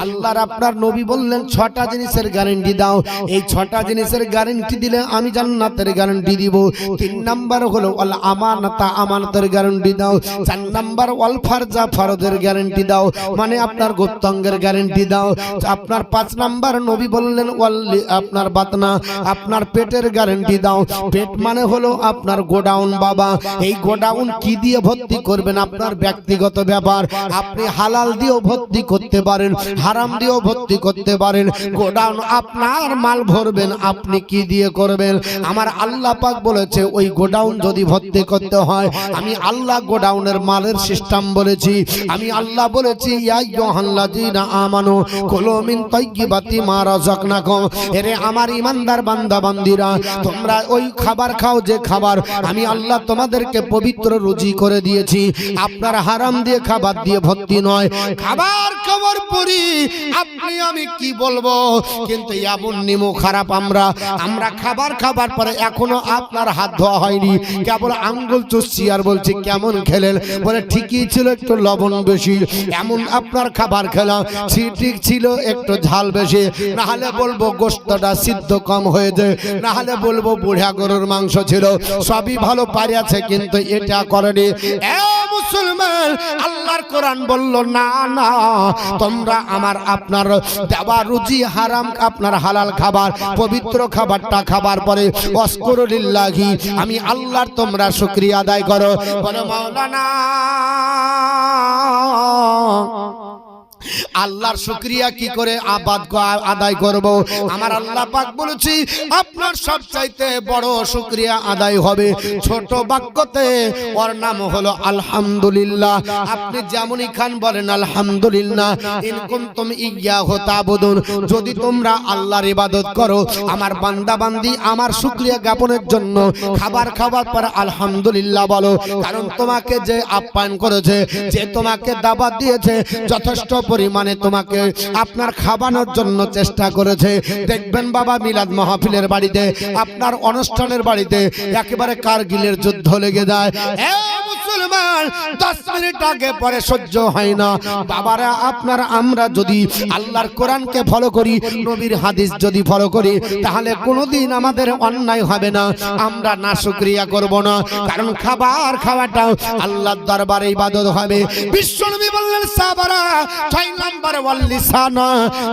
আল্লাহর আপনার নবী বললেন 6টা জিনিসের গ্যারান্টি দাও। এই 6টা জিনিসের গ্যারান্টি দিলে আমি জান্নাতের গ্যারান্টি দিব। 3 নাম্বার হলো ওয়াল আমানাতা, আমানতের গ্যারান্টি দাও। 4 নাম্বার ওয়াল ফারজা, ফরজের গ্যারান্টি দাও, মানে আপনার গোত্রাঙ্গের গ্যারান্টি দাও। আপনার 5 নাম্বার নবী বললেন ওয়াল আপনার বাতনা, আপনার পেটের গ্যারান্টি দাও। পেট মানে হলো আপনার গোডাউন বাবা। এই গোডাউন কি দিয়ে ভর্তি করবেন আপনার ব্যক্তিগত ব্যাপার। আপনি হালাল দিয়েও ভর্তি করতে পারেন, হারাম দিয়েও ভর্তি করতে পারেন। গোডাউন আপনার মাল ভরবেন, আপনি কি দিয়ে করবেন। আমার আল্লাহ পাক বলেছে ওই গোডাউন যদি ভর্তি করতে হয়, আমি আল্লাহ গোডাউনের মালের সিস্টেম বলেছি। আমি আল্লাহ বলেছি ইয়া আইয়ুহাল্লাযীনা আমানু কুলু মিন তাইয়্যিবাতি মা রাযাকনাকুম। এরে আমার ঈমানদার বান্দা বান্দীরা, তোমরা ওই খাবার খাও যে খাবার আমি আল্লাহ তোমাদেরকে পবিত্র রুজি করে দিয়েছি। আপনার হারাম দিয়ে খাবার দিয়ে ভর্তি নয়। খাবার খাওয়ার পরই আপনি আমি কি বলবো, কিন্তু এমন নিমো খারাপ আমরা খাবার খাবার পরে এখনো আপনার হাত ধোয়া হয়নি, কেবল আঙ্গুল চুষছি আর বলছি কেমন খেলেন, বলে ঠিকই ছিল একটু লবণ বেশি। এমন আপনার খাবার খেলাম ঠিক ছিল একটু ঝাল বেশি, না হলে বলবো গোশতটা সিদ্ধ কম হয়ে যায়, না হলে বলবো বুড়া গরুর মাংস ছিল। সবই ভালো পারিয়াছে কিন্তু এটা করেনি। মুসলমান, আল্লাহর কোরআন বলল না না, তোমরা আমার আপনার দেওয়া রুজি হারাম, আপনার হালাল খাবার পবিত্র খাবারটা খাবার পরে ওয়াসকুরুলিল্লাহি, আমি আল্লাহর তোমরা শুকরিয়া আদায় করো। বলে মাওলানা আল্লাহর শুকরিয়া কি করে আদায় করব। আমার আল্লাহ পাক বলেছি আপনার সবচাইতে বড় শুকরিয়া আদায় হবে ছোট বাক্যতে, ওর নাম হলো আলহামদুলিল্লাহ। আপনি যেমনই খান বলেন আলহামদুলিল্লাহ। ইন কুনতুম ইয়্যাহু তা'বুদুন, যদি তোমরা আল্লাহর ইবাদত করো, আমার বান্দা বান্দি আমার শুকরিয়া জ্ঞাপনের জন্য খাবার খাওয়ার পর আলহামদুলিল্লাহ বলো। কারণ তোমাকে যে আপ্যায়ন করেছে, যে তোমাকে দাওয়াত দিয়েছে, যথেষ্ট পরিমাণে তোমাকে আপনার খাওয়ানোর জন্য চেষ্টা করেছে। দেখবেন বাবা মিলাদ মাহফিলের বাড়িতে, আপনার অনুষ্ঠানের বাড়িতে একেবারে কারগিলের যুদ্ধ লেগে যায়। মুসলমান 10 মিনিট আগে পরে সহ্য হয় না বাবারা। আপনার আমরা যদি আল্লাহর কোরআনকে ফলো করি, নবীর হাদিস যদি ফলো করি, তাহলে কোনোদিন আমাদের অন্যায় হবে না, আমরা না শুকরিয়া করব না। কারণ খাবার খাওয়াটা আল্লাহর দরবারে ইবাদত হবে। বিশ্বনবী বললেন সাহাবারা 6 নাম্বার ওয়াল লিসানা,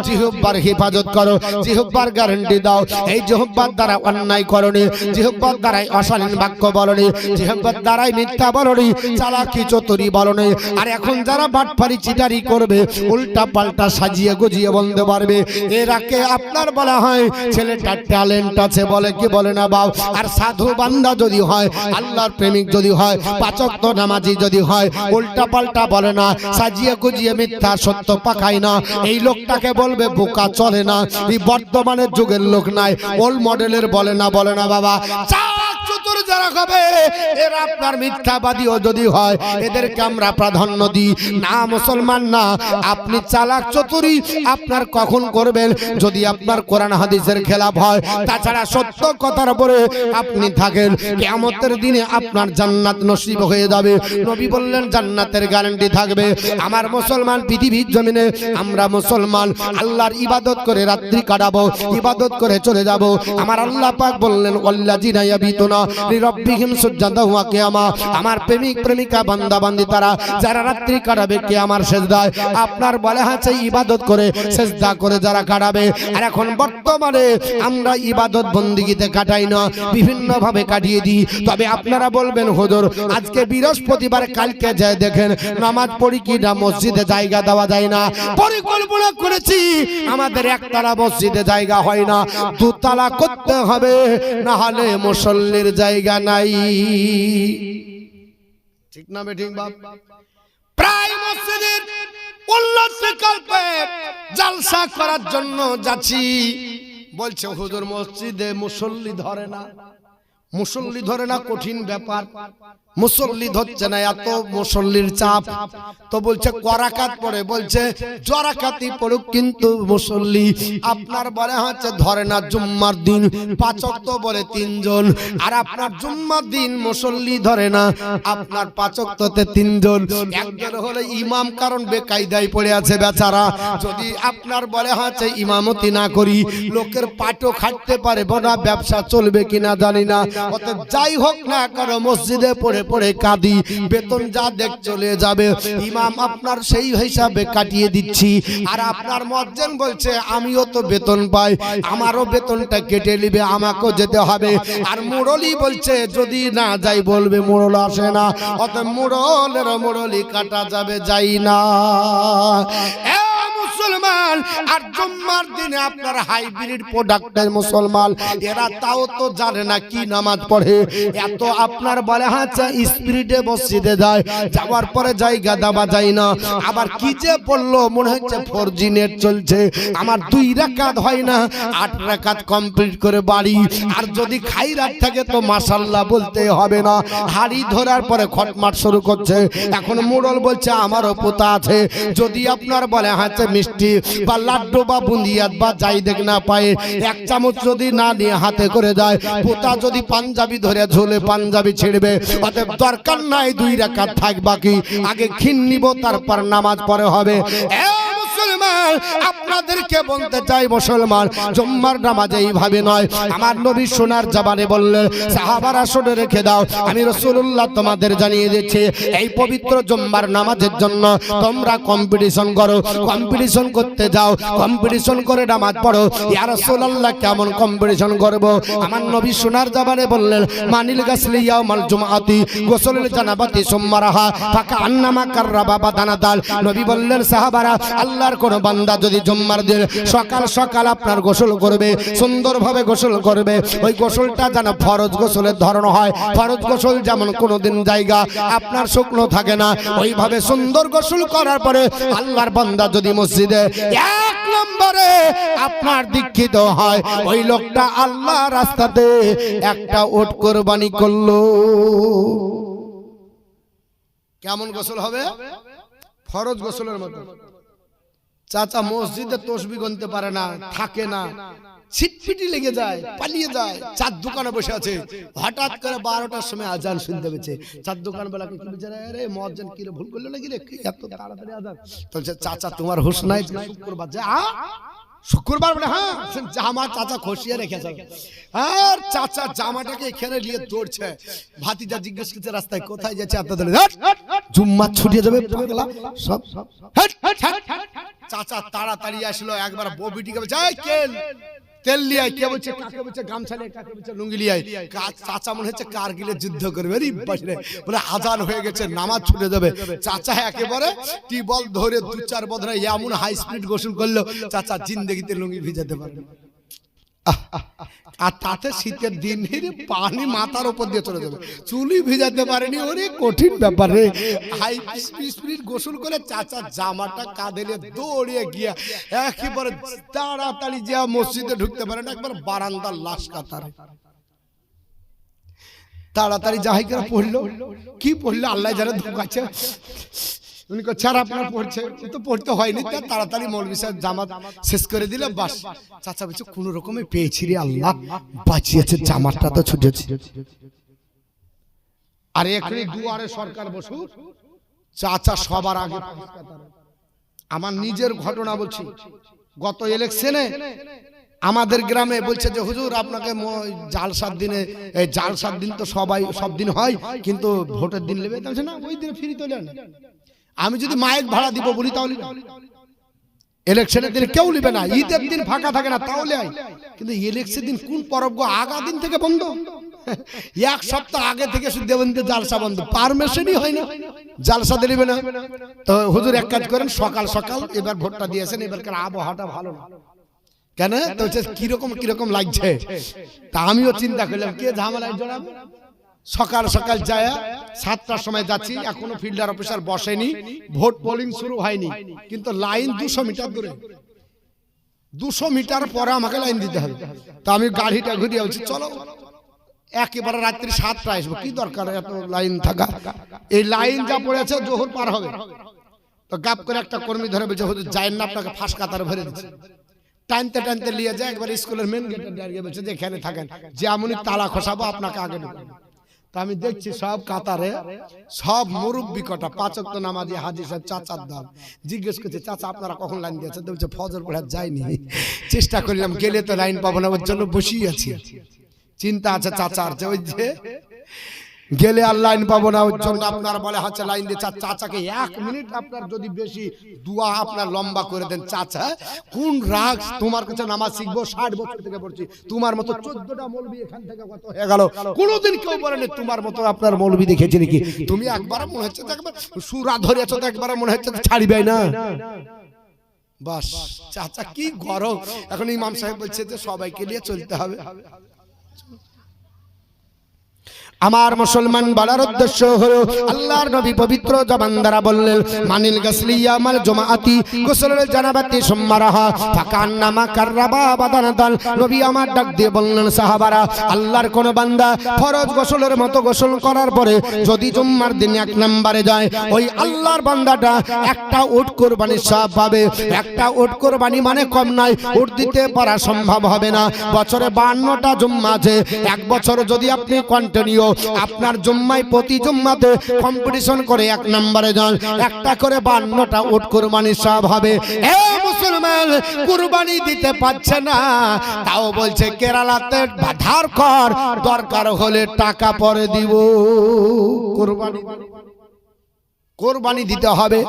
জিহ্বার হেফাজত করো, জিহ্বার গ্যারান্টি দাও। এই জিহ্বার দ্বারা অন্যায় করনি, জিহ্বার দ্বারাই অশালীন বাক্য বলনি, জিহ্বার দ্বারাই মিথ্যা বলনি, চালাকি চতুরি বলনি। আর এখন যারা বাটপারি চিটারি করবে, উল্টা পাল্টা সাজিয়ে গুজিয়ে বলতে পারবে, এরাকে আপনার বলা হয় ছেলেটা ট্যালেন্ট আছে, বলে কি বলে না বাপ। আর সাধু বান্দা যদি হয়, আল্লাহর প্রেমিক যদি হয়, 5 ওয়াক্ত নামাজি যদি হয়, উল্টা পাল্টা বলে না, সাজিয়ে গুজিয়ে মিথ্যা সত্য পাকায় না, এই লোকটাকে বলবে বোকা, চলে না। এই বর্তমানের যুগের লোক নাই, ওল্ড মডেলের বলে না বাবা। চতুর যারা হবে এরা আপনার মিথ্যাবাদীও যদি হয়, এদেরকে আমরা প্রাধান্য দিই না। মুসলমান না, আপনি চালাক চতুরি আপনার কখন করবেন যদি আপনার কোরআন হাদিসের খেলাফ হয়। তাছাড়া সত্য কথার উপরে আপনি থাকেন, কিয়ামতের দিনে আপনার জান্নাত নসিব হয়ে যাবে। নবী বললেন জান্নাতের গ্যারান্টি থাকবে। আমার মুসলমান পৃথিবীর জমিনে আমরা মুসলমান আল্লাহর ইবাদত করে রাত্রি কাটাবো, ইবাদত করে চলে যাব। আমার আল্লাহ পাক বললেন ওয়াল্লাযিনা ইয়াবিতুনা লিরাব্বিহিম সুজদান ওয়া কিয়ামা, আমার প্রেমিক প্রেমিকা বান্দা বান্দি তারা যারা রাত্রি কাটাবে কিয়ামার সিজদায়, আপনার বলা আছে ইবাদত করে সিজদা করে যারা কাটাবে। আর এখন বর্তমানে আমরা ইবাদত বন্দিগিতে কাটাই না, বিভিন্ন ভাবে কাটিয়ে দিই। তবে আপনারা বলবেন হুজুর আজকে বৃহস্পতিবার, কালকে যায় দেখেন নামাজ পড়ি কি না, মসজিদে জায়গা দেওয়া যায় না। পরিকল্পনা করেছি আমাদের একতলা মসজিদে জায়গা হয় না, 2 তলা করতে হবে, না হলে মুসল্লির জায়গা নাই। ঠিক না বেঠিক বাপ? প্রায় মসজিদের উল্লাসকল্পে জলসা করার জন্য যাচ্ছি, বলছে হুজুর মসজিদে মুসল্লি ধরে না, মুসল্লি ধরে না, কঠিন ব্যাপার। মুসল্লি ধরছে না, এত মুসল্লির চাপ। তো বলছে করাকাত পড়ে, বলছে জরাকাতি পড়ুক, কিন্তু মুসল্লি আপনার বলে হচ্ছে ধরে না। জুম্মার দিন 5 ওয়াক্ত বলে 3 জন, আর আপনার জুম্মার দিন মুসল্লি ধরে না, আপনার 5 ওয়াক্ততে 3 জন। একজন হলো ইমাম, কারণ বেকায়দায় পড়ে আছে বেচারা। যদি আপনার বলে হচ্ছে ইমামতি না করি, লোকের পাটও খাটতে পারবো না, ব্যবসা চলবে কিনা জানি না। অতএব যাই হোক না কেন মসজিদে পড়ে পড়ে কাঁদি, বেতন যা দেখ চলে যাবে। ইমাম আপনার সেই হিসাবে কাটিয়ে দিচ্ছি, আর আপনার মুয়াজ্জিন বলছে আমিও তো বেতন পাই, আমারও বেতনটা কেটে নিবে, আমাকেও যেতে হবে। আর মুরলি বলছে যদি না যাই বলবে মুরল আসে না, অতএব মুরলি কাটা যাবে, যাই না। মুসলমান আর জুম্মার দিনে আপনার হাইব্রিড প্রোডাক্টের মুসলমান, এরা তাও তো জানে না কি নামাজ পড়ে। এত আপনার বলে হাঁচা স্পিরিটে মসজিদে যায়, যাওয়ার পরে জায়গা দেওয়া যায় না। আবার কি যে পড়লো, মনে হচ্ছে 4G নেট চলছে, আমার 2 রাকাত হয় না, 8 রাকাত কমপ্লিট করে বাড়ি। আর যদি খাইরাত থাকে তো মাশাআল্লাহ বলতে হবে না। হাড়ি ধরার পরে খটমাট শুরু করছে। এখন মুরল বলছে আমারও পোতা আছে, যদি আপনার বলে হাঁচে মিষ্টি বা লাড্ডু বা বুন্দিয়াত বা যাই দেখ না পায়, 1 চামচ যদি না নিয়ে হাতে করে যায়, পোতা যদি পাঞ্জাবি ধরে ঝোলে পাঞ্জাবি ছিড়বে। অতএব দরকার নাই 2 রাকাত থাক, বাকি আগে খিন নিব, তারপর নামাজ পড়ে হবে। আপনাদেরকে বলতে চাই মুসলমান, জুম্মার নামাজ এইভাবে নয়। আমার নবী সোনার জবানে বললেন, সাহাবারা শুনে রেখে দাও, আমি রাসূলুল্লাহ তোমাদের জানিয়ে দিচ্ছি, এই পবিত্র জুম্মার নামাজের জন্য তোমরা কম্পিটিশন করো, কম্পিটিশন করতে যাও, কম্পিটিশন করে নামাজ পড়ো। ইয়া রাসূলুল্লাহ কেমন কম্পিটিশন করব? আমার নবী সোনার জবানে বললেন, মানিল গাসলি ইয়াউমাল জুমআতি গোসলের জানাবাতি সুম্মারাহা ফাকা আন্নামা কাররাবা বাদানাদাল। নবী বললেন, সাহাবারা, আল্লাহর কোন বান্দা যদি জুম্মার দিন সকাল সকাল আপনার গোসল করবে, সুন্দরভাবে গোসল করবে, ওই গোসলটা যেন ফরজ গোসলের ধরন হয়। ফরজ গোসল যেমন কোনোদিন জায়গা আপনার শুকনো থাকে না, ওইভাবে সুন্দর গোসল করার পরে আল্লাহর বান্দা যদি মসজিদে 1 নম্বরে আপনার দীক্ষিত হয়, ওই লোকটা আল্লাহ রাস্তাতে একটা ওট কোরবানি করলো। কেমন গোসল হবে? ফরজ গোসলের মতো। চাচা মসজিদে তসবিহ গুনতে পারে না, থাকে না, ছিটফিটি লেগে যায়, পালিয়ে যায়, 4 দোকানে বসে আছে। হঠাৎ করে 12টার সময় আজান শুনতে পেয়েছে। 4 দোকান বেলাকে কি বিচারে, আরে মুয়াজ্জিন কি রে ভুল করলো নাকি রে, এত তাড়াতাড়ি আজান? বলছে চাচা তোমার হুঁশ নাই, শুক্রবার যা। শুক্রবার বলে হ্যাঁ, জামা চাচা খসিয়ে রেখেছে, আর চাচা জামাটাকে এখানে নিয়ে দৌড়ছে। ভাতিজা জিজ্ঞেস করছে রাস্তায় কোথায় যাচ্ছে, আপনাদের জুম্মা ছুটিয়ে যাবে সব। চাচা তাড়াতাড়ি আসলো, একবার ববিটিকে বলছে তেল লিয়াই, কে বলছে কাকে বলছে গামছা লিয়াই, কাকে বলছে লুঙ্গি লিয়াই। চাচা মনে হচ্ছে কারগিলের যুদ্ধ করবে, বলে আজান হয়ে গেছে, নামাজ ছুটে যাবে। চাচা একেবারে টিবল ধরে 2-4 বছর এমন হাই স্পিড গোসল করলো, চাচা জিন্দেগিতে লুঙ্গি ভিজাতে পারবে। আর তাতে শীতের দিন পানি মাথার উপর দিয়ে চলে যাবে, চুলি ভিজাতে পারেনি। ওরে কঠিন ব্যাপার রে। হাই স্পিড গোসল করে চাচা জামাটা কাঁধে নিয়ে দৌড়িয়ে গিয়া একেবারে তাড়াতাড়ি যা মসজিদে ঢুকতে পারে না, একবার বারান্দার লাশ কাতার। তাড়াতাড়ি যাই করে পড়লো, কি পড়লো আল্লাহ জানে, ঢুকাচ্ছে। উনি ছাড়া আপনার পড়ছে, তো পড়তে হয়নি, তাড়াতাড়ি মৌলভী সাহেব জামাত শেষ করে দিলে বাস। চাচা বলছে কোন রকমে পেয়েছি রে, আল্লাহ বাঁচিয়েছে, জামাতটা তো ছুটেছে। আর এখানে দুয়ারে সরকার বসু, চাচা সবার আগে। আমার নিজের ঘটনা বলছি, গত ইলেকশনে আমাদের গ্রামে বলছে যে হুজুর আপনাকে জালসার দিনে, এই জালসার দিন তো সবাই সব দিন হয়, কিন্তু ভোটের দিন নেবে না, ওই দিনে ফ্রি তো নেন। আমি যদি মাইক ভাড়া দিব বলি তাহলে ইলেকশনের দিন কেউ নিবে না, ঈদের দিন ফাঁকা থাকে না তাহলে আয়, কিন্তু ইলেকশনের দিন কোন পরব, আগা দিন থেকে বন্ধ, 1 সপ্তাহ আগে থেকে সুদেবন্দে জালসা বন্ধ, পারমিশনই হয় না, জালসা দিবে না। তো হুজুর এক কাজ করেন, সকাল সকাল এবার ভোটটা দিয়েছেন, এবারকার আবহাওয়াটা ভালো না, কেন তো কিরকম কিরকম লাগছে। তা আমিও চিন্তা করলাম কে ঝামেলায় জড়াবে। সকাল সকাল যায় 7টার সময় যাচ্ছি, এখনো ফিল্ডার অফিসার বসেনি, ভোট পোলিং শুরু হয়নি, কিন্তু লাইন 200 মিটার দূরে, 200 মিটার পরে আমাকে লাইন দিতে হবে। তা আমি গাড়িটা ঘুরিয়ে বলছি চলো একেবারে রাত্রি 7টায় আসবো, কি দরকার এত লাইন থাকা? এই লাইন যা পড়েছে জোহর পার হবে, তো গাপ করে একটা কর্মী ধরে বলছে হুজুর যায়েন না, আপনাকে ফাঁস কাতারে ভরে দিচ্ছে। টানতে টানতে নিয়ে যায় একবার স্কুলের মেন গেটে দাঁড়িয়ে বলছে যে এখানে থাকেন, যে আমি তালা খসাবো আপনাকে আগে ঢুকাবো। তা আমি দেখছি সব কাতারে সব মুরব্বি কটা 5 ওয়াক্ত নামাজি হাজী সাহেব চাচার দল। জিজ্ঞেস করছে চাচা আপনারা কখন লাইন দিয়েছেন? বলছে ফজর পড়া যায়নি, চেষ্টা করলাম, গেলে তো লাইন পাবো না, ওর জন্য বসেই আছি। চিন্তা আছে চাচার, যে ওই যে গেলে আর লাইন পাবো না, ওর জন্য আপনার বলে হচ্ছে লাইন দিয়ে চাচাকে 1 মিনিট আপনার যদি বেশি দোয়া আপনার লম্বা করে দেন, চাচা কোন রাগ তোমার কাছে নামাজ শিখবো, 60 বছর থেকে পড়ছি, তোমার মতো 14টা মৌলবি এখান থেকে কত হয়ে গেল, কোনোদিন কেউ বলেনি তোমার মতো আপনার মৌলবি দেখেছি নাকি? তুমি একবার মনে হচ্ছে একবার সুরা ধরেছো, তো একবার মনে হচ্ছে ছাড়িবে না। বাস চাচা কি গরম। এখন ইমাম সাহেব বলছে যে সবাইকে নিয়ে চলতে হবে। আমার মুসলমান বলার উদ্দেশ্য হলো আল্লাহর নবী পবিত্র জবান দ্বারা বললেন মানিল গাসলিয়া মাল জুমাআতি গোসলের জানাবাতি সুম্মারাহা ফাকান্নামা কাররাবা বাদানাতাল। নবী আমার ডাক দিয়ে বললেন সাহাবারা, আল্লাহর কোন বান্দা ফরজ গোসলের মতো গোসল করার পরে যদি জুম্মার দিন 1 নম্বরে যায়, ওই আল্লাহর বান্দাটা একটা উট কুরবানির সওয়াব পাবে। একটা উট কুরবানি মানে কম নয়, উট দিতে পারা সম্ভব হবে না। বছরে 52টা জুম্মা আছে, 1 বছর যদি আপনি কন্টিনিউ আপনার জুম্মায় প্রতি জুম্মাতে কম্পিটিশন করে 1 নম্বরে যান, একটা করে 52টা উট কুরবানির সওয়াব হবে। এ মুসলমান কুরবানি দিতে পারছে না, তাও বলছে কেরালাতে ধার কর, দরকার হলে টাকা পরে দিব। কোরবানি দিতে হবে,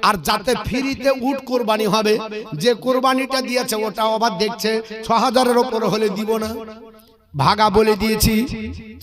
আর যাতে ফ্রিতে উট কোরবানি হবে। যে কোরবানিটা দিয়েছে ওটা আবার দেখছে 6000-এর উপর হলে দিব না, ভাগা বলে দিয়েছি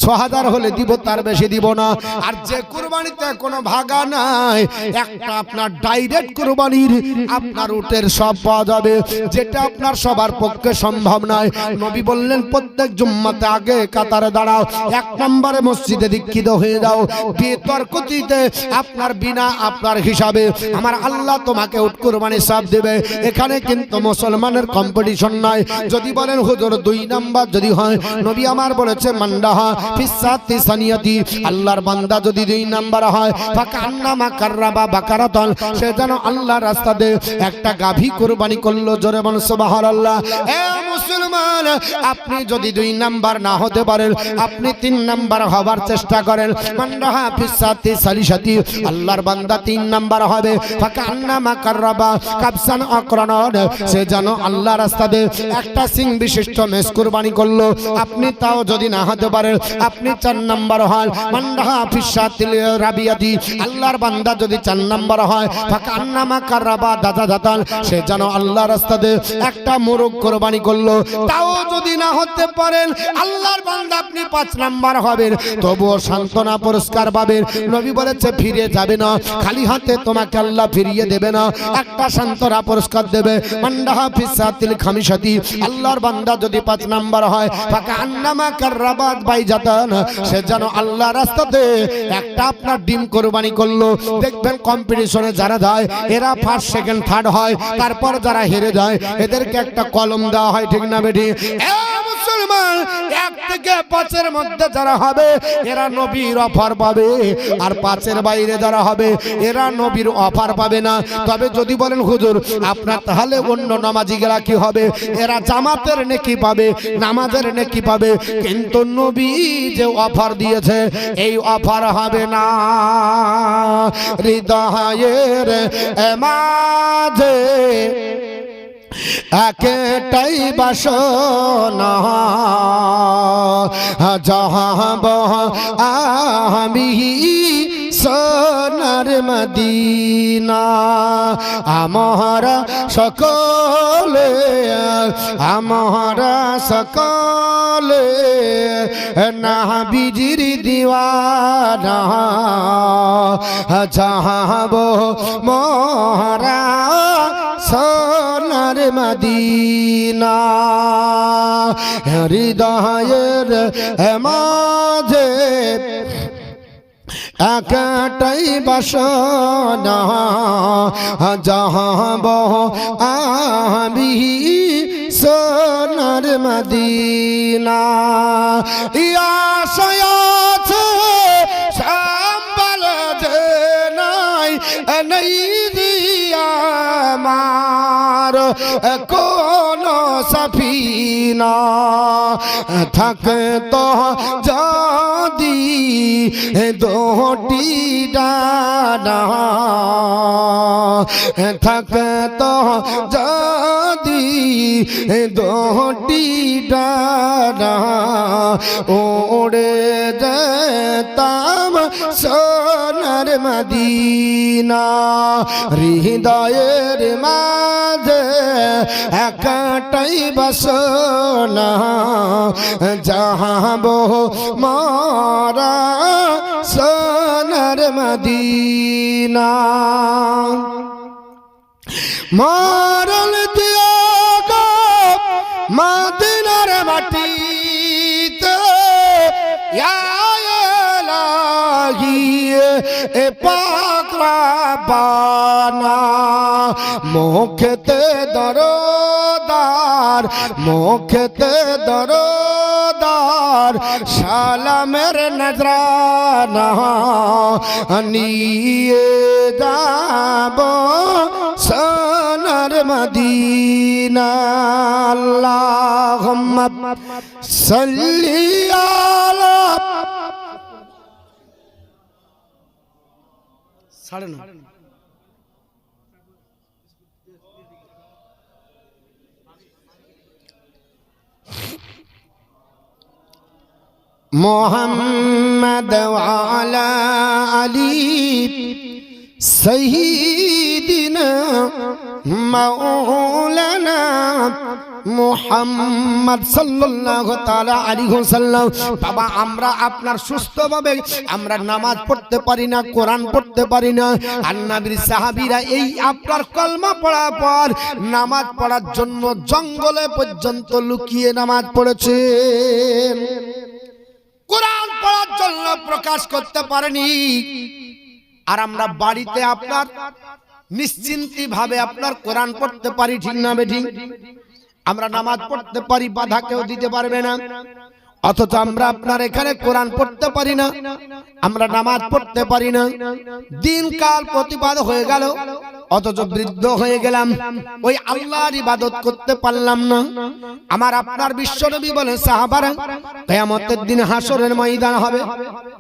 6000 হলে দিব, তার বেশি দিব না। আর যে কুরবানিতে কোনো ভাগা নাই, একটা আপনার ডাইরেক্ট কুরবানির আপনার উটের সব পাওয়া যাবে, যেটা আপনার সবার পক্ষে সম্ভব নয়। নবী বললেন প্রত্যেক জুম্মাতে আগে কাতারে দাঁড়াও, 1 নম্বরে মসজিদে দীক্ষিত হয়ে যাও, বিতর্কতিতে আপনার বিনা আপনার হিসাবে আমার আল্লাহ তোমাকে উট কুরবানির সওয়াব দেবে। এখানে কিন্তু মুসলমানের কম্পিটিশন নয়। যদি বলেন হুজুর 2 নাম্বার যদি হয়, নবী আমার বলেছে মান্দাহা ফিসাতি সানিয়াতি, আল্লাহর বান্দা যদি 2 নাম্বার হয় ফাকান্নামা কাররাবা বাকারাতান, সে যেন আল্লাহর রাস্তাতে একটা গাভী কুরবানি করলো। জোরে বল সুবহানাল্লাহ। এ মুসলমান, আপনি যদি 2 নাম্বার না হতে পারেন, আপনি 3 নাম্বার হবার চেষ্টা করেন। মান্দাহা ফিসাতি সালিসাতি, আল্লাহর বান্দা 3 নাম্বার হবে ফাকান্নামা কাররাবা কাবসান আকরানান, সে যেন আল্লাহর রাস্তাতে একটা সিং বিশিষ্ট মেষ কুরবানি করলো। আপনি তাও যদি না হতে পারেন, আপনি 4 নাম্বার হন। মান্দাহা ফিসাতিল রাবিয়াতি, আল্লাহর বান্দা যদি 4 নাম্বার হয় ফাকান্নামা কাররাবা দাদাদাতান, সে যেন আল্লাহর রাস্তাতে একটা মোরগ কুরবানি করলো। তাও যদি না হতে পারেন, আল্লাহর বান্দা আপনি 5 নাম্বার হবেন, তবুও সান্তনা পুরস্কার পাবেন। নবী বলেছে ফিরে যাবে না, খালি হাতে তোমাকে আল্লাহ ফিরিয়ে দেবে না, একটা সান্তনা পুরস্কার দেবে। মান্দাহা ফিসাতিল খামিসাতি, আল্লাহর বান্দা যদি 5 নাম্বার হয় ফাকান্নামা কাররাবাত বাইজাতান, সে যেন আল্লাহর রাস্তাতে একটা আপনার ডিম কুরবানি করলো। দেখবেন কম্পিটিশনে যারা যায় এরা ফার্স্ট সেকেন্ড থার্ড হয়, তারপর যারা হেরে যায় এদেরকে একটা কলম দেওয়া হয়, ঠিক না বেটি? মুসলমান 1 থেকে 5-এর মধ্যে যারা হবে এরা নবীর অফার পাবে, আর 5-এর বাইরে যারা হবে এরা নবীর অফার পাবে না। তবে যদি বলেন হুজুর আপনার তাহলে অন্য নামাজিরা কি হবে? এরা জামাতের নেকি পাবে, নামাজের নেকি পাবে, কিন্তু নবী যে অফার দিয়েছে এই অফার হবে না। হৃদয়ের মাঝে একটাই বাসনা, যাহাব আমি সোনার মদিনা। আমরা সকলে নবীজির দিওয়ানা, যাহাব মোরা সোনার মদিনা। হৃদয়ের মাঝে একটাই বাসনা, যাহাব আমি সোনার মদিনা ইয়াশায়াছে সম্বল যে নাই নেই আমার কোন সফিনা থাকে তো যদি দোটি ডানা থাকে তো যদি দোটি ডানা ওড়ে যেতাম সোনার মদিনা হৃদয়ের মাঝে একটাই বাসনা যাবো মারা সোনার মদিনা মারল দিয়া গো মদিনার মাটিতে ইয়া ইলাহি এ পাক রাব্বানা মুখতে দরদার মুখতে দরদার সালামের নজরানা নিয়ে যাব সোনার মদিনা আল্লাহুম্মা সাল্লি আলা মোহাম্মদ ওয়ালা আলী সাইয়্যিদিনা মাওলানা মুহাম্মদ সাল্লাল্লাহু তাআলা আলাইহি ওয়াসাল্লাম। বাবা আমরা আপনার সুস্থভাবে আমরা নামাজ পড়তে পারি না, কোরআন পড়তে পারি না। আর নবীর সাহাবীরা এই আপনার কলমা পড়ার পর নামাজ পড়ার জন্য জঙ্গলে পর্যন্ত লুকিয়ে নামাজ পড়েছে, কোরআন পড়ার জন্য প্রকাশ করতে পারেনি। আর আমরা বাড়িতে আপনার নিশ্চিন্তি ভাবে আপনার কোরআন পড়তে পারি, ঠিক না বেঠিক? আমরা নামাজ পড়তে পারি, বাধা কেউ দিতে পারবে না। অথচ আমরা আপনার এখানে কোরআন পড়তে পারি না, আমরা নামাজ পড়তে পারি না। দিনকাল প্রতিবাদ হয়ে গেল, অথচ বৃদ্ধ হয়ে গেলাম, ওই আল্লাহর ইবাদত করতে পারলাম না। আমার আপনার বিশ্বনবী বলেন সাহাবারা কিয়ামতের দিন হাসরের ময়দান হবে,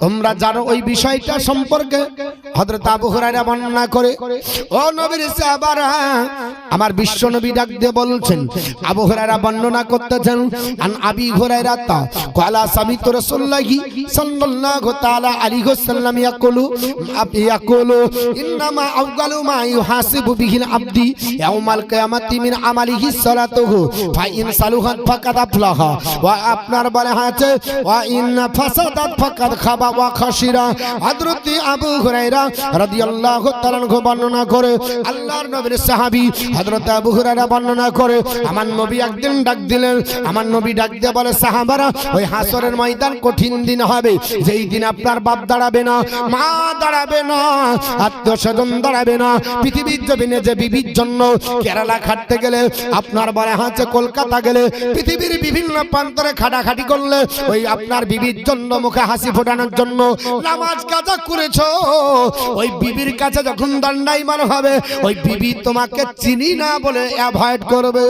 তোমরা জানো ওই বিষয়টা সম্পর্কে? হযরত আবু হুরায়রা বর্ণনা করে, ও নবীর সাহাবারা, আমার বিশ্বনবী ডাক দিয়ে বলছেন, আবু হুরায়রা বর্ণনা করতেছেন, আন আবি হুরায়রা তা ক্বালা সামিতু রাসূলুল্লাহি সাল্লাল্লাহু তাআলা আলাইহি ওয়াসাল্লাম ইয়াকুলু ইন্নামা আওয়ালু মা ইউহাসিবু বিহিল আবদি ইয়াউমাল কিয়ামাতি মিন আমালিহি সালাতুহু ফা ইন সালুহাত ফাকাদ আফলাহা ওয়া আপনার বলে আছে ওয়া ইন ফাসাদাত ফাকাদ খাবা ওয়া খাসিরা। হযরত আবু হুরায়রা রাদিয়াল্লাহু তাআলা আনহু বর্ণনা করে, আল্লাহর নবীর সাহাবী হযরত আবু হুরায়রা বর্ণনা করে, আমার নবী একদিন ডাক দিলেন, আমার নবী ডাক দিয়ে বলে সাহাবারা, ওই হাসরের ময়দান কঠিন দিন হবে, যেই দিন আপনার বাপ দাঁড়াবে না, মা দাঁড়াবে না, আত্মীয় স্বজন দাঁড়াবে না। পৃথিবীর জমিনে যে বিবির জন্য কেরালা খাটতে গেলে, আপনার বলে হাতে কলকাতা গেলে, পৃথিবীর বিভিন্ন প্রান্তরে খাটাখাটি করলে, ওই আপনার বিবির জন্য মুখে হাসি ফোটানোর জন্য নামাজ কাজা করেছো, ওই বিবির কাছে যখন দণ্ডায়মান হবে, ওই বিবি তোমাকে চিনি না বলে অ্যাভয়েড করবে।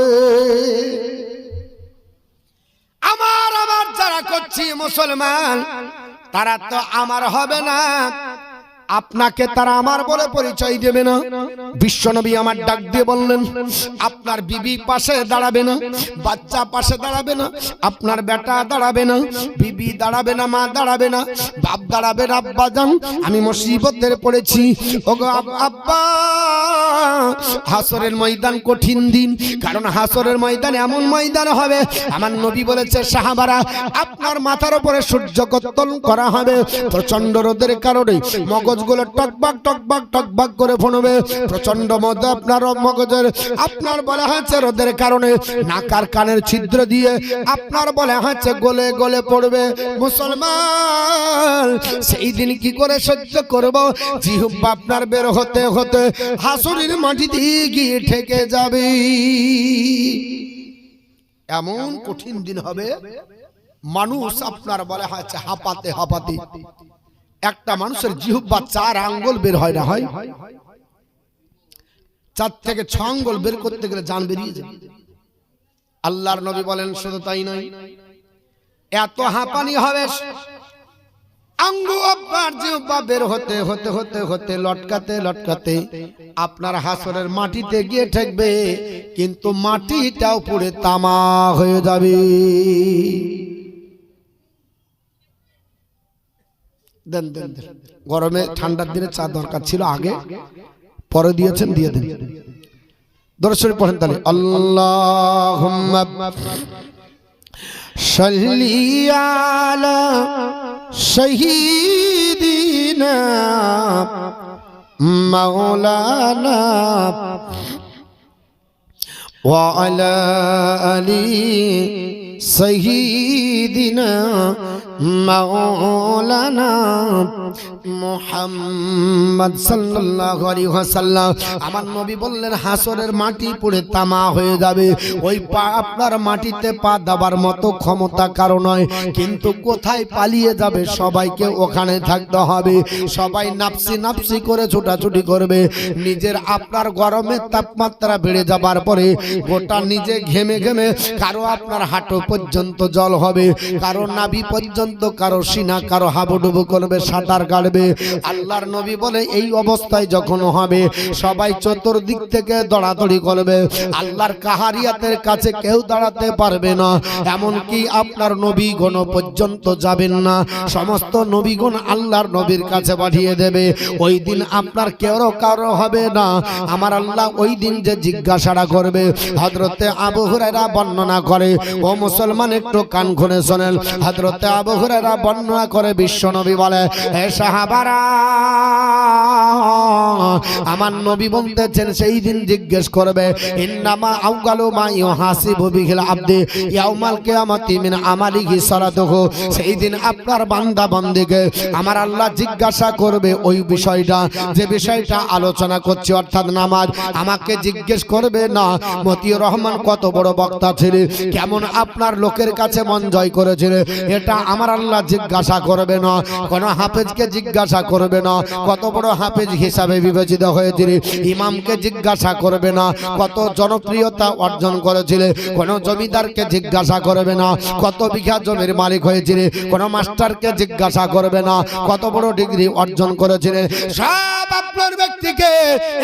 আমার যারা করছি মুসলমান, তারা তো আমার হবে না, আপনাকে তারা আমার বলে পরিচয় দেবে না। বিশ্বনবী আমার ডাক দিয়ে বললেন, আপনার বিবি পাশে দাঁড়াবে না, বাচ্চা পাশে দাঁড়াবে না, আপনার বেটা দাঁড়াবে না, বিবি দাঁড়াবে না, মা দাঁড়াবে না, বাপ দাঁড়াবে না। আব্বা জান আমি মুসিবতের পড়েছি, ওগো আব্বা, হাসরের ময়দান কঠিন দিন, কারণ হাসরের ময়দান এমন ময়দান হবে, আমার নবী বলেছে সাহাবারা, আপনার মাথার উপরে সূর্য কত্তল করা হবে, প্রচন্ড রোদের কারণে মগজগুলো টকবাক টকবাক টকবাক করে ফোনবে, প্রচন্ড মধ্যে আপনার মগজের আপনার বলে হচ্ছে রোদের কারণে নাকার কানের ছিদ্র দিয়ে আপনার বলে হচ্ছে গলে গলে পড়বে। মুসলমান সেই দিন কি করে সহ্য করব? জিহ্বা আপনার বের হতে হতে হাসরের মাটিতে গিয়ে ঠেকে যাবে। এমন কঠিন দিন হবে মানুষ আপনার বলে হচ্ছে হাঁপাতে হাঁপাতে একটা মানুষের জিহ্বা 4 আঙ্গুল বের হয় না, হয় 4 থেকে 6 আঙ্গুল বের করতে গেলে জান বেরিয়ে যাবে। আল্লাহর নবী বলেন শুধু তাই নয়, এত হাঁপানি হবে আঙ্গুল আপনার জিহ্বা বের হতে হতে হতে হতে লটকাতে লটকাতে আপনার হাসরের মাটিতে গিয়ে ঠেকবে, কিন্তু মাটিটাও পুড়ে তামা হয়ে যাবে। দেন দেন দেন, গরমে ঠান্ডার দিনে চা দরকার ছিল আগে, পরে দিয়েছেন, দিয়ে দেন। দরুদ শরীফ পড়েন তাহলে। আল্লাহুম্মা সাল্লি আলা শাহীদিনা মাওলানা ওয়া আলা আলি সাইয়্যিদিনা মাওলানা মুহাম্মদ সাল্লাল্লাহু আলাইহি ওয়াসাল্লাম। আমার নবী বললেন হাসরের মাটি পুড়ে তামা হয়ে যাবে, ওই পা আপনার মাটিতে পা দাবার মতো ক্ষমতা কারো নয়, কিন্তু কোথায় পালিয়ে যাবে, সবাইকে ওখানে থাকতে হবে। সবাই নাফসি নাফসি করে ছোটাছুটি করবে। নিজের আপনার গরমের তাপমাত্রা বেড়ে যাবার পরে গোটা নিজে ঘেমে ঘেমে কারো আপনার হাঁটু পর্যন্ত জল হবে, কারো নাভি পর্যন্ত, কারো সিনা, কারো হাবুডুবু করবে, সাঁতার কাটবে। আল্লাহর নবী বলে এই অবস্থায় যখন হবে সবাই চতুর্দিক থেকে দৌড়াদৌড়ি করবে, আল্লাহর কাহারিয়াতের কাছে কেউ দাঁড়াতে পারবে না, এমনকি আপনার নবীগণ পর্যন্ত যাবেন না, সমস্ত নবীগণ আল্লাহর নবীর কাছে পাঠিয়ে দেবে। ওই দিন আপনার কেউ কারো হবে না। আমার আল্লাহ ওই দিন যে জিজ্ঞাসাটা করবে, হযরতে আবু হুরায়রা বর্ণনা করে, ও মুসলমান একটু কান খুলে শোনেন। হযরতে আবু হুরায়রা বর্ণনা করে বিশ্বনবী বলে, হে সাহাবারা, আমার নবী বলতেছেন সেই দিন জিজ্ঞেস করবে, ইন্নামা আউগালু মা ইউহাসিবু বিহিল আবদি ইয়াউমাল কিয়ামাতি মিন আমালিহি সালাতুহু। সেই দিন আপনার বান্দা বান্দিকে আমার আল্লাহ জিজ্ঞাসা করবে ওই বিষয়টা, যে বিষয়টা আলোচনা করছি, অর্থাৎ নামাজ। আমাকে জিজ্ঞেস করবে না মতিউর রহমান কত বড় বক্তা ছিলে, কেমন আপনার লোকের কাছে মন জয় করেছিলে, এটা আমার আল্লাহ জিজ্ঞাসা করবে না। কোন হাফেজকে জিজ্ঞাসা করবে না কত বড় হাফেজ হিসাবে বিবেচিত হয়েছিল, ইমামকে জিজ্ঞাসা করবে না কত জনপ্রিয়তা অর্জন করেছিলে, কোন জমিদারকে জিজ্ঞাসা করবে না কত বিঘা জমির মালিক হয়েছিলে, কোন মাস্টারকে জিজ্ঞাসা করবে না কত বড় ডিগ্রি অর্জন করেছিলে। সব আপনার ব্যক্তিকে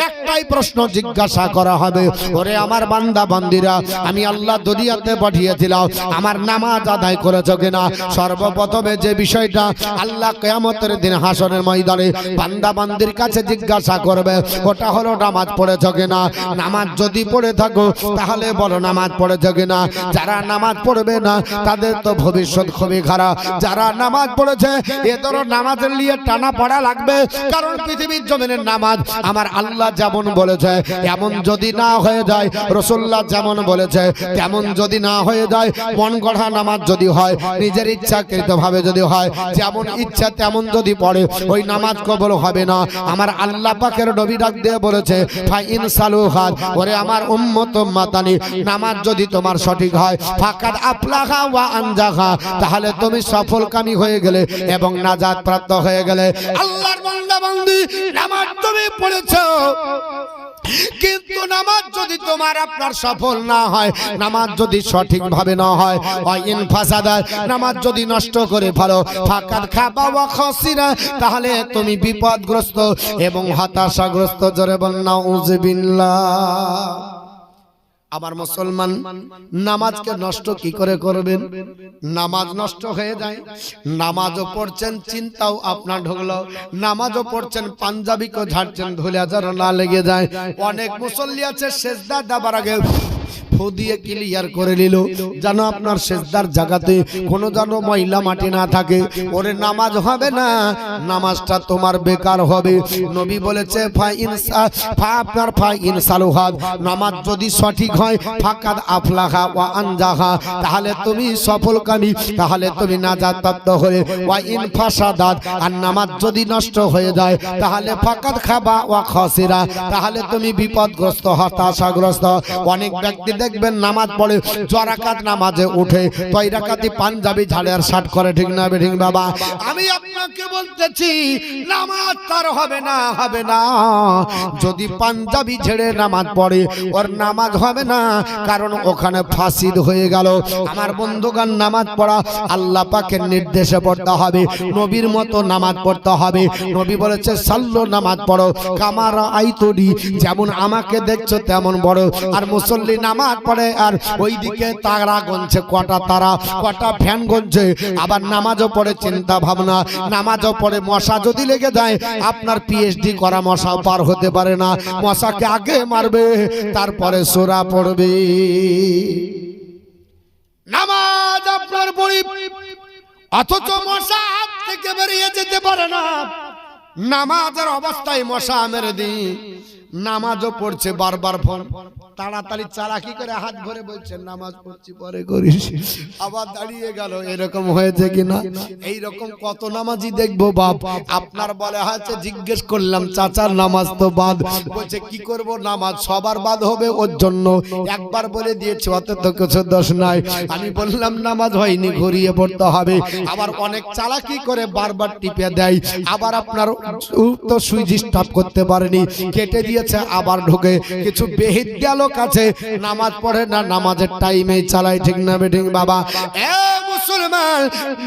একটাই প্রশ্ন জিজ্ঞাসা করা হবে, ওরে আমার বান্দা বান্দিরা, আমি আল্লাহ দুনিয়াতে পাঠিয়েছিলাম, আমার নামাজ আদায় করেছো কিনা। সর্বপ্রথমে যে বিষয়টা আল্লাহ কিয়ামতের দিন হাসরের ময়দানে বান্দা বান্দির কাছে জিজ্ঞাসা করবে, ওটা হলো নামাজ পড়েছো কিনা। নামাজ যদি পড়ে থাকো তাহলে বলো নামাজ পড়েছো কিনা। যারা নামাজ পড়বে না তাদের তো ভবিষ্যৎ খুবই খারাপ। যারা নামাজ পড়েছে এদেরও নামাজের নিয়ে টানা পড়া লাগবে, কারণ পৃথিবীর জমিনের নামাজ আমার আল্লাহ যেমন বলেছে এমন যদি না হয়ে যায়, রাসূলুল্লাহ যেমন বলেছে তেমন যদি না হয়ে যায়, মন গড়া নামাজ যদি হয়, নিজের ইচ্ছাকৃত ভাবে যদি হয়, যেমন ইচ্ছা তেমন যদি পড়ে, ওই নামাজ কবুল হবে না। আমার আল্লাহ পাকের নবী ডাক দিয়ে বলেছে, ফাইন সালুহাত, ওরে আমার উম্মত উম্মাতানি, নামাজ যদি তোমার সঠিক হয়, ফাকাদ আফলাহা ওয়া আনজাহা, তাহলে তুমি সফলকামী হয়ে গেলে এবং নাজাত প্রাপ্ত হয়ে গেলে। আল্লাহর বান্দা বান্দি, নামাজ তুমি পড়েছো, কিন্তু নামাজ যদি তোমার আপনার সফল না হয়, নামাজ যদি সঠিক ভাবে না হয়, ওয়াইন ফাসাদা, নামাজ যদি নষ্ট করে ফেলো, ফাকাদ খাবা ওয়া খাসিরা, তাহলে তুমি বিপদগ্রস্ত এবং হতাশাগ্রস্ত। জোরে বল নাউযুবিল্লাহ। আবার মুসলমান নামাজকে নষ্ট কি করে করবেন? নামাজ নষ্ট হয়ে যায়, নামাজও পড়ছেন চিন্তাও আপনার ঢুকলো, নামাজও পড়ছেন পাঞ্জাবিকে ঝাড়ছেন ধুলে যেন না লেগে যায়। অনেক মুসল্লি আছে সেজদা দেবার আগে ফু দিয়ে ক্লিয়ার করে নিল যেন আপনার সেজদার জায়গাতে কোনো যেন ময়লা মাটি না থাকে, ওরে নামাজ হবে না, নামাজটা তোমার বেকার হবে। নবী বলেছে আপনার ফাইন সালুহাত, নামাজ যদি সঠিক হয়, ফাকাদ আফলাহা ওয়া আনজাহা, তাহলে তুমি সফলকামী, তাহলে তুমি নাজাত প্রাপ্ত হয়ে। ওয়া ইন ফাসাদাত, আর নামাজ যদি নষ্ট হয়ে যায়, তাহলে ফাকাদ খাবা ওয়া খাসিরা, তাহলে তুমি বিপদগ্রস্ত হতাশাগ্রস্ত। অনেক ব্যক্তি দেখবেন নামাজ পড়ে 4 রাকাত নামাজে উঠে 2 রাকাতই পাঞ্জাবি ঝাড়ে আর শার্ট করে, ঠিক না ঠিক বাবা? আমি আপনাকে বলতেছি নামাজ তার হবে না, হবে না। যদি পাঞ্জাবি ঝেড়ে নামাজ পড়ে ওর নামাজ হবে না, কারণ ওখানে ফাসিদ হয়ে গেল। আমার বন্ধুগণ, নামাজ পড়া আল্লাহ পাকের নির্দেশে পড়তে হবে, নবীর মতো নামাজ পড়তে হবে। নবী বলেছে সাল্লো, নামাজ পড়ো কামারা আইতরি, যেমন আমাকে দেখছো তেমন বড়। আর মুসল্লি নামাজ পড়ে আর ওইদিকে তারা গনছে, কটা তারা কটা ফ্যান গনছে, আবার নামাজও পড়ে চিন্তা ভাবনা, নামাজও পড়ে মশা যদি লেগে যায় আপনার পিএইচডি করা মশা পার হতে পারে না, মশাকে আগে মারবে তারপরে সূরা পড়বে। নামাজ আপনার পড়ি অথচ মশা হাত থেকে বেরিয়ে যেতে পারে না, নামাজের অবস্থায় মশা মেরে দিই। নামাজও পড়ছে, বারবার ফোন, তাড়াতাড়ি চালাকি করে হাত ভরে বলছে নামাজ পড়ছি পরে করিস, আবার দাঁড়িয়ে গেল। এরকম হয়েছে কিনা? এইরকম কত নামাজি দেখবো বাপ। আপনার বলে হয়েছে, জিজ্ঞেস করলাম চাচার নামাজ তো বাদ, বলছে কি করব, নামাজ সবার বাদ হবে, ওর জন্য একবার বলে দিয়েছে, অত তো কিছু দোষ নাই। আমি বললাম নামাজ হয়নি, ঘুরিয়ে পড়তে হবে। আবার অনেক চালাকি করে বারবার টিপে দেয়, আবার আপনার তো সুইচ স্টপ করতে পারেনি, কেটে দিয়েছে, আবার ঢোকে। কিছু বেহিদ্যা লোক আছে নামাজ পড়ে না, নামাজের টাইমে চালায়, ঠিক না বেঠিক বাবা? এ মুসলমান,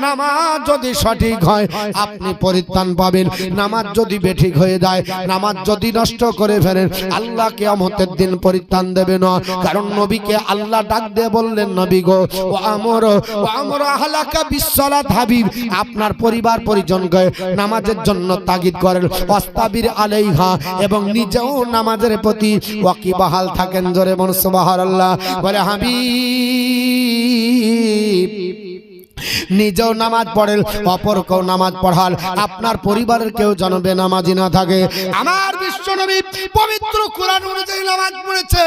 নামাজ যদি সঠিক হয় আপনি পরিত্রাণ পাবেন, নামাজ যদি বেঠিক হয়ে যায়, নামাজ যদি নষ্ট করে ফেলেন, আল্লাহ কিয়ামতের দিন পরিত্রাণ দেবে না। কারণ নবীকে আল্লাহ ডাক দিয়ে বললেন, নবী গো, ও আমর আহলাকা বিসসালাত, হাবিব আপনার পরিবার পরিজনকে নামাজের জন্য তাগিদ করেন, ওয়াস্তাবির আলাইহা, এবং নিজেও নামাজের প্রতি ওয়াকিবহাল থাকেন। জোরে বলুন সুবহানাল্লাহ। বলে হাবিব নিজেও নামাজ পড়েন, অপরকেও নামাজ পড়াল, আপনার পরিবারের কেউ যেন বেনামাজি না থাকে। আমার বিশ্বনবী পবিত্র কোরআন অনুযায়ী নামাজ পড়েছে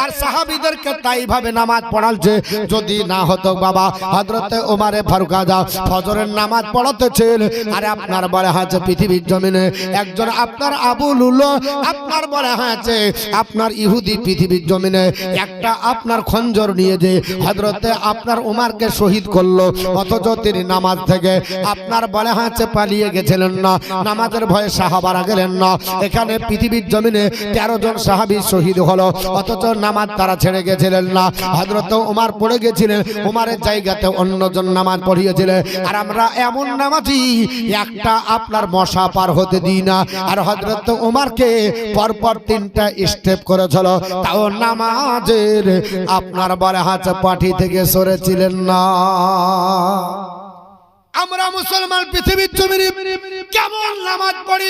আর সাহাবীদেরকে তাই ভাবে নামাজ পড়ালছে। যদি না হতো বাবা, হযরতে ওমরে ফারুক আযা ফজরের নামাজ পড়াতেছেন, আর আপনার বলে হয়েছে পৃথিবীর জমিনে একজন আপনার আবু লুলো, আপনার বলে হয়েছে আপনার ইহুদি পৃথিবীর জমিনে একটা আপনার খঞ্জর নিয়ে যে হযরতে আপনার ওমরকে শহীদ করলো, অথচ তিনি নামাজ থেকে আপনার বলে হয়েছে পালিয়ে গেছিলেন না, নামাজের ভয়ে সাহাবারা গেলেন না। এখানে পৃথিবীর জমিনে 13 জন সাহাবী শহীদ হলো, অথচ নামাজ তারা ছেড়ে গেছিলেন না। হযরত ওমর পড়ে গেছিলেন, ওমরের জায়গাতে অন্যজন নামাজ পড়িয়েছিলেন। আর আমরা এমন নামাজি একটা আপনার মশা পার হতে দিই না। আর হযরত ওমরকে পরপর 3টা স্টেপ করেছিল, তাও নামাজের আপনার বলে হাতে পাটি থেকে সরেছিলেন না। আমরা মুসলমান পৃথিবীর জমিনে কেমন নামাজ পড়ি,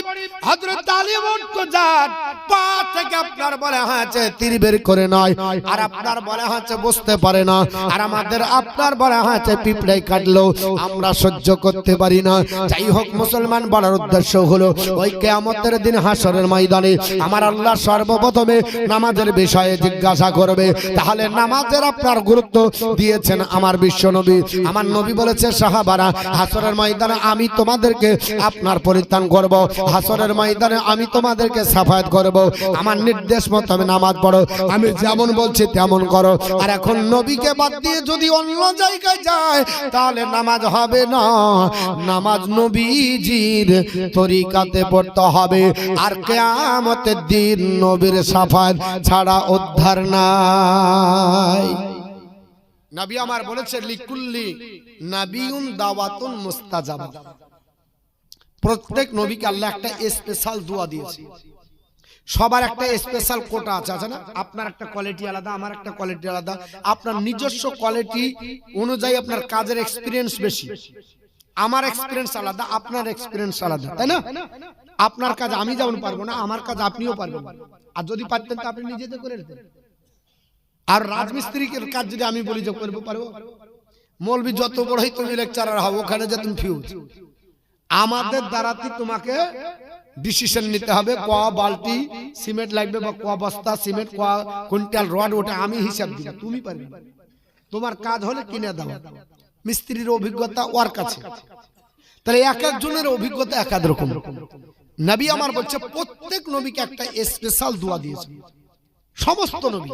হযরত আলী মুর্তজার পা থেকে আপনার বলে হয়েছে তীর বের করে নয়, আর আপনার বলে হয়েছে বুঝতে পারে না। আর আমাদের আপনার বলে হয়েছে পিঁপড়াই কাটলো, আমরা সহ্য করতে পারি না। যাই হোক, মুসলমান বলার উদ্দেশ্য হলো ওই কিয়ামতের দিন হাসরের ময়দানে আমার আল্লাহ সর্বপ্রথমে নামাজের বিষয়ে জিজ্ঞাসা করবে। তাহলে নামাজের আপনার গুরুত্ব দিয়েছেন আমার বিশ্বনবী। আমার নবী বলেছে, সাহাবারা হাসরের ময়দানে আমি তোমাদেরকে আপনার পরিত্রাণ করব, হাসরের ময়দানে আমি তোমাদেরকে সাফায়াত করব, আমার নির্দেশ মতো আমি নামাজ পড়ো, আমি যেমন বলছি তেমন করো। আর এখন নবীকে বাদ দিয়ে যদি অন্য জায়গায় যায় তাহলে নামাজ হবে না, নামাজ নবীজির তরিকাতে পড়তে হবে। আর কিয়ামতের দিন নবীর সাফায়াত ছাড়া উদ্ধার নাই। নবী আমার বলেছে, লিকুল্লি নাবিয়ুন দাওয়াতুন মুস্তাজাবা, প্রত্যেক নবীকে আল্লাহ একটা স্পেশাল দোয়া দিয়েছে। সবার একটা স্পেশাল কোটা আছে, আছে না? আপনার একটা কোয়ালিটি আলাদা, আমার একটা কোয়ালিটি আলাদা, আপনার নিজস্ব কোয়ালিটি অনুযায়ী আপনার কাজের এক্সপিরিয়েন্স বেশি, আমার এক্সপিরিয়েন্স আলাদা, আপনার এক্সপিরিয়েন্স আলাদা, তাই না? আপনার কাজ আমি যেমন পারবো না, আমার কাজ আপনিও পারবেন, আর যদি পারতেন তো আপনি নিজেতে করে নিতেন। আর রাজমিস্ত্রির কাজ যদি আমি বলি যে করবো, পারবো? মৌলবি যত বড়ই তুমি লেকচারার হও, ওখানে যে তুমি ফিউজ, আমাদের দ্বারাতে তোমাকে ডিসিশন নিতে হবে, ক বালতি সিমেন্ট লাগবে বা ক বস্তা সিমেন্ট, ক কুইন্টাল রড, ওটা আমি হিসাব দিব, তুমি পারবে। তোমার কাজ হলে কিনে দাও, মিস্ত্রির অভিজ্ঞতা ওর কাছে। তাহলে এক একজনের অভিজ্ঞতা এক এক রকম। নবী আমার বলছে প্রত্যেক নবীকে একটা স্পেশাল দোয়া দিয়েছে, সমস্ত নবী।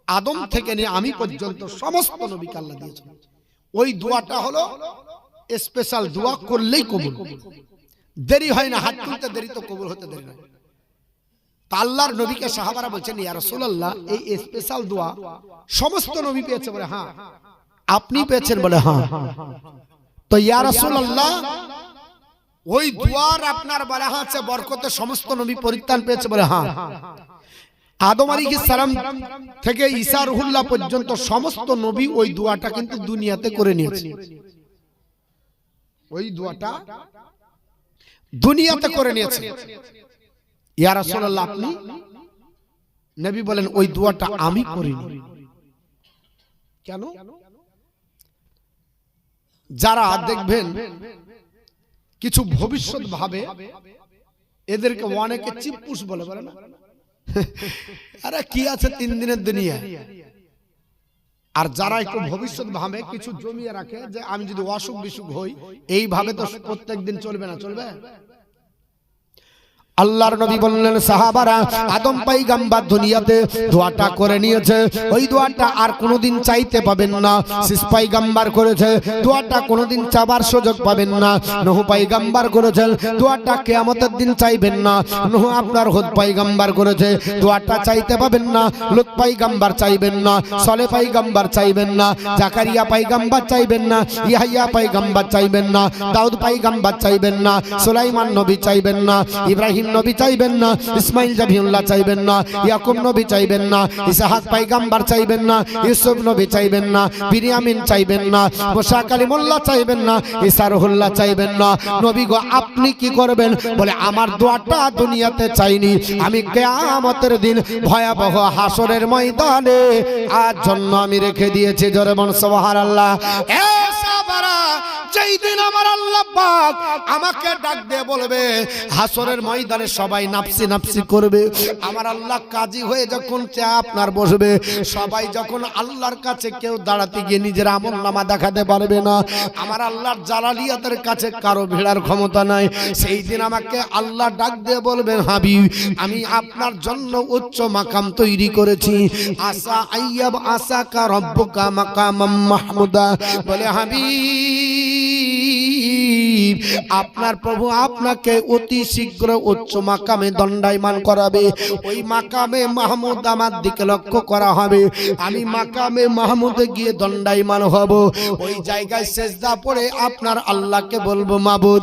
আদম থেকে নিয়ে আমি পর্যন্ত সমস্ত নবীকে আল্লাহ দিয়েছেন। ওই দোয়াটা হলো স্পেশাল দোয়া, করলেই কবুল, দেরি হয় না, হাত তুলতে দেরি তো কবুল হতে দেরি না। তা আল্লাহর নবীকে সাহাবারা বলছেন, ইয়া রাসূলুল্লাহ এই স্পেশাল দোয়া সমস্ত নবী পেয়েছে? বলে হ্যাঁ। আপনি পেয়েছেন? বলে হ্যাঁ। তো ইয়া রাসূলুল্লাহ ওই দোয়ার আপনার বলা হচ্ছে বরকতে সমস্ত নবী পরিত্রাণ পেয়েছে? বলে হ্যাঁ। আদম আলাইহিস সালাম থেকে ঈসা রুহুল্লাহ পর্যন্ত সমস্ত নবী ওই দোয়াটা কিন্তু দুনিয়াতে করে নিয়েছে। ওই দোয়াটা দুনিয়াতে করে নিয়েছে। ইয়া রাসূলুল্লাহ আপনি? নবী বলেন ওই দোয়াটা আমি করিনি। কেন? যারা দেখবেন কিছু ভবিষ্যৎ ভাবে, এদেরকে অনেকে চিপ্পুস বলে, বলে না? আরে কি আছে 3 দিনের দুনিয়া। আর যারা একটু ভবিষ্যৎ ভাবে কিছু জমিয়ে রাখে যে আমি যদি অসুখ বিসুখ হই, এইভাবে তো প্রত্যেকদিন চলবে না। চলবে? আল্লাহর নবী বললেন সাহাবারা আদম পয়গম্বর দুনিয়াতে দোয়াটা করে নিয়েছে, ওই দোয়াটা আর কোনোদিন চাইতে পাবেন না। শীষ পয়গম্বর করেছে, দোয়াটা কোনোদিন চাবার সুযোগ পাবেন না। নূহ পয়গম্বর করেছেন, দোয়াটা কিয়ামতের দিন চাইবেন না। নূহ আপনার হুদ পয়গম্বর করেছে, দোয়াটা চাইতে পাবেন না। লূত পয়গম্বর চাইবেন না, সালেহ পয়গম্বর চাইবেন না, জাকারিয়া পয়গম্বর চাইবেন না, ইয়াহইয়া পয়গম্বর চাইবেন না, দাউদ পয়গম্বর চাইবেন না, সুলাইমান নবী চাইবেন না, ইব্রাহিম নবী চাইবেন না, ইসমাইল জাবিউল্লাহ চাইবেন না, ইয়াকুব নবী চাইবেন না, ইসহাক পয়গম্বর চাইবেন না, ইউসুফ নবী চাইবেন না, বিনিয়ামিন চাইবেন না, মুসা কালিমুল্লাহ চাইবেন না, ঈসা রুহুল্লাহ চাইবেন না। নবী গো আপনি কি করবেন? বলে আমার দোয়াটা দুনিয়াতে চাইনি, আমি কিয়ামতের দিন ভয়াবহ হাসরের ময়দানে আজ জন্য আমি রেখে দিয়েছি। জোরে বল সুবহানাল্লাহ। এ সাহাবারা, যেই দিন আমার আল্লাহ পাক আমাকে ডাক দিয়ে বলবে হাসরের ময়দানে সবাই নাফসি নাফসি করবে, আমার আল্লাহ কাজী হয়ে যখন আপনার বসবে, সবাই যখন আল্লাহর কাছে কেউ দাঁড়াতে গিয়ে নিজের আমলনামা দেখাতে পারবে না, আমার আল্লাহর জালালিয়াতের কাছে কারো ভিড়ার ক্ষমতা নাই। সেই দিন আমাকে আল্লাহ ডাক দিয়ে বলবেন হাবিব আমি আপনার জন্য উচ্চ মাকাম তৈরি করেছি। আসা আইয়াব আসাকা রব্বুকা মাকামাম মাহমুদা। বলে হাবিব আপনার প্রভু আপনাকে অতি শীঘ্র উচ্চ মাকামে দণ্ডায়মান করাবে। ওই মাকামে মাহমুদ আমার দিকে লক্ষ্য করা হবে, আমি মাকামে মাহমুদে গিয়ে দণ্ডায়মান হব। ওই জায়গায় সেজদা পড়ে আপনার আল্লাহকে বলবো মাবুদ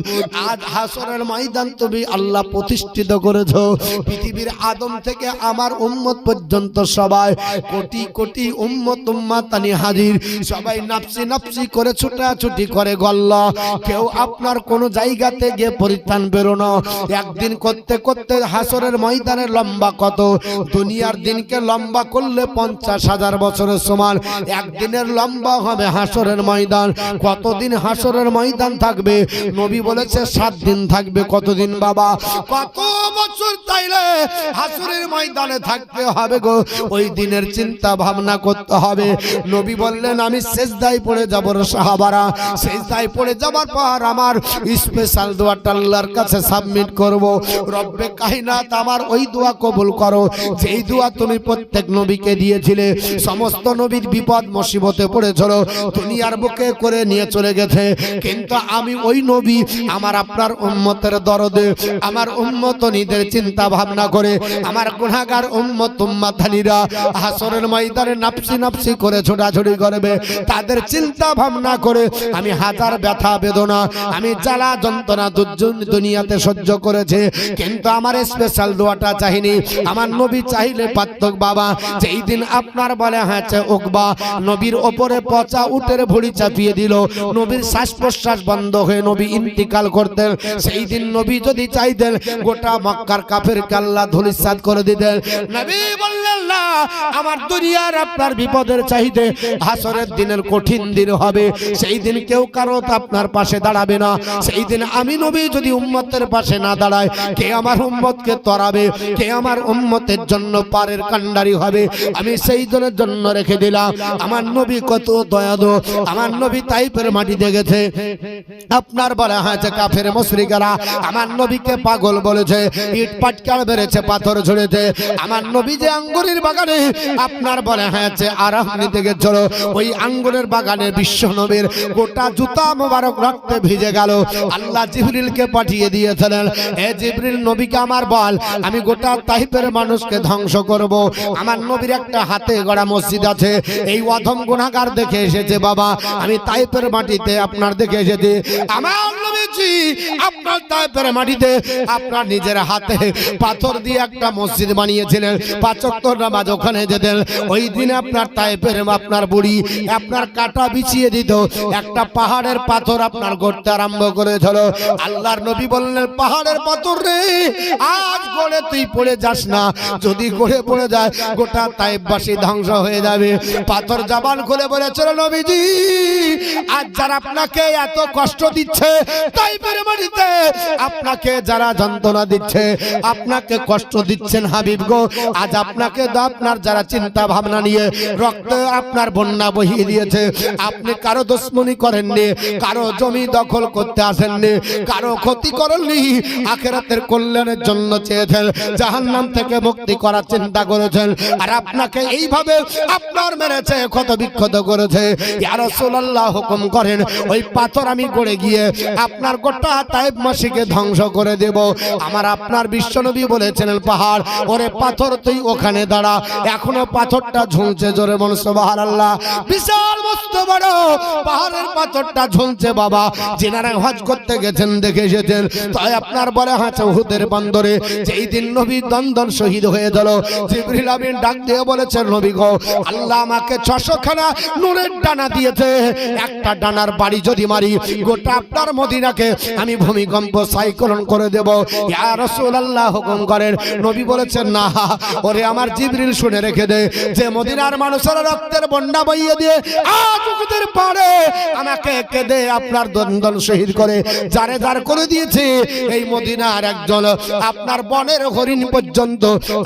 আজ হাসরের ময়দান তুমি আল্লাহ প্রতিষ্ঠিত করেছো। পৃথিবীর আদম থেকে আমার উম্মত পর্যন্ত সবাই কোটি কোটি উম্মত উম্মাতানি হাজির, সবাই নাফসি নাফসি করে ছুটাছুটি করে গল্লা, কেউ আপনার কোন জায়গাতে গিয়ে পরিত্রাণ বেরো না। একদিন করতে করতে হাসরের ময়দানের লম্বা কত? দুনিয়ার দিনকে লম্বা করলে 50,000 বছরের সমান, একদিনের লম্বা হবে হাসরের ময়দান। কতদিন হাসরের ময়দান থাকবে? নবী বলেছে 7 দিন থাকবে। কতদিন বাবা? কত বছর তাইলে হাসরের ময়দানে থাকতে হবে গো? ওই দিনের চিন্তা ভাবনা করতে হবে। নবী বললেন আমি সেজদায় পড়ে যাব রে সাহাবারা, সেজদায় পড়ে যাবার পর আমার স্পেশাল দোয়াটা আল্লাহর কাছে সাবমিট করব। রব্বে কায়নাত আমার ওই দোয়া কবুল করো যেই দোয়া তুমি প্রত্যেক নবীকে দিয়েছিলে। সমস্ত নবীর বিপদ মুসিবতে পড়েছিল, দুনিয়ার বুকে করে নিয়ে চলে গেছে, কিন্তু আমি ওই নবী আমার আপনার উম্মতের দরদে, আমার উম্মতনীদের চিন্তা ভাবনা করে, আমার গুনাহগার উম্মত উম্মাতানিরা হাসরের ময়দানে নাফসি নাফসি করে ছোটাছুটি করবে, তাদের চিন্তা ভাবনা করে আমি হাজার ব্যথা বেদনা, আমি জ্বালা যন্ত্রণা দুনিয়াতে সহ্য করেছে, কিন্তু আমার স্পেশাল দোয়াটা চাইনি। আমার নবী চাইলে পারত বাবা। যেই দিন আপনার বলে হয়েছে উকবা নবীর ওপরে পচা উটের ভুঁড়ি চাপিয়ে দিল, নবীর শ্বাস প্রশ্বাস বন্ধ হয়ে নবী ইন্তিকাল করতেন, সেই দিন নবী যদি চাইতেন গোটা মক্কার কাফেরকে আল্লাহ ধূলিসাৎ করে দিতেন। নবী বললেন না, আমার দুনিয়ার আপনার বিপদের চাইতে হাসরের দিনের কঠিন দিন হবে, সেই দিন কেউ কারো আপনার পাশে দাঁড়াবে না, সেই দিন আমি নবী যদি উম্মতের পাশে না দাঁড়ায়, কে আমার উম্মতকে তরাবে, কে আমার উম্মতের জন্য পারের কান্ডারি হবে? আমি সেই দিনের জন্য রেখে দিলাম। আমার নবী কত দয়ালু, আমার নবী তাইফের মাটি দেখেছে। আপনার বলা হয়েছে কাফের মুশরিকরা আমার নবীকে পাগল বলেছে, ইট পাটকেল বেড়েছে, পাথর ঝুড়েছে। আমার নবী যে আঙ্গুরের বাগানে আপনার বলা হয়েছে আরাম নিতে গেছিল, ওই আঙ্গুরের বাগানে বিশ্ব নবীর গোটা জুতা মোবারক রক্তে ভিজে গেল। আল্লাহ জিবরিলকে পাঠিয়ে দিয়েছিলেন, এ জিবরিল নবীকে আমার বল, আমি গোটা তাইফের মানুষকে ধ্বংস করব। আমার নবীর একটা হাতে গড়া মসজিদ আছে, এই অধম গুনাহগার দেখে এসেছে বাবা, আমি তাইফের মাটিতে আপনার দেখে এসেছি। আমার নবীজি আপনার তাইফের মাটিতে আপনার নিজের হাতে পাথর দিয়ে একটা মসজিদ বানিয়েছিলেন, 5 ওয়াক্ত নামাজ ওখানে যেতেন। ওই দিন আপনার তাইফের আপনার বুড়ি আপনার কাটা বিছিয়ে দিত, একটা পাহাড়ের পাথর আপনার গড়তে আরম্ভ করেছিল। আল্লাহর নবী বললেন, পাহাড়ের পাথর রে, আজ গড়ে তুই পড়ে যাস না, যদি গড়ে পড়ে যায় গোটা তাইফবাসী ধ্বংস হয়ে যাবে। পাথর জবান খুলে বলেছিল, নবীজি আজ যারা আপনাকে এত কষ্ট দিচ্ছে তাইফের মাটিতে, আপনাকে যারা যন্ত্রণা দিচ্ছে, আপনাকে কষ্ট দিচ্ছেন হাবিব গো, আজ আপনাকে আপনার যারা চিন্তা ভাবনা নিয়ে রক্ত আপনার বন্যা বহিয়ে দিয়েছে, আপনি কারো দুশমনি করেননি, কারো জমি দখল করতে আসেননি, কারো ক্ষতি করেননি, আখিরাতের কল্যাণের জন্য চেয়েছেন, জাহান্নাম থেকে মুক্তি করার চিন্তা করেছেন, আর আপনাকে এইভাবে আপনার মেরেছে, ক্ষত বিক্ষত করেছে। ইয়া রাসূলুল্লাহ হুকুম করেন, ওই পাথর আমি গড়ে গিয়ে আপনার গোটা তাইফবাসীকে ধ্বংস করে দেব। আমার আপনার বিশ্বনবী বলেছিলেন, পাহাড় ওরে পাথর তুই ওখানে দাঁড়া। এখনো পাথরটা ঝুলছে, জোরে বল সুবহানাল্লাহ। বিশাল মস্ত বড় পাহাড়ের পাথরটা ঝুলছে বাবা, যিনারা হজ করতে গেছেন দেখে এসেছেন। তাই আপনার বলে হাঁচে উহুদের বন্দরে যেই দিন নবী দন্দন শহীদ হয়ে গেল, জিবরিল আমিন ডাক দিয়ে বলেছেন, নবী গো, আল্লাহ আমাকে 600 খানা নূরের ডানা দিয়েছে, একটা ডানার বাড়ি যদি মারি গোটা আপনার মদিনাকে আমি ভূমিকম্প সাইক্লোন করে দেব। ইয়া রাসূলুল্লাহ হুকুম করেন। নবী বলেছেন, না ওরে আমার জিবরিল শুনে রেখে দে, যে মদিনার মানুষের রক্তের বন্যা বইয়ে দিয়ে আজ উহুদের পারে আমাকে কেঁদে আপনার দন্দন শহীদ করে যারে যার করে দিয়েছে, এই মদিনার একজন আপনার বনের হরিণ পর্যন্ত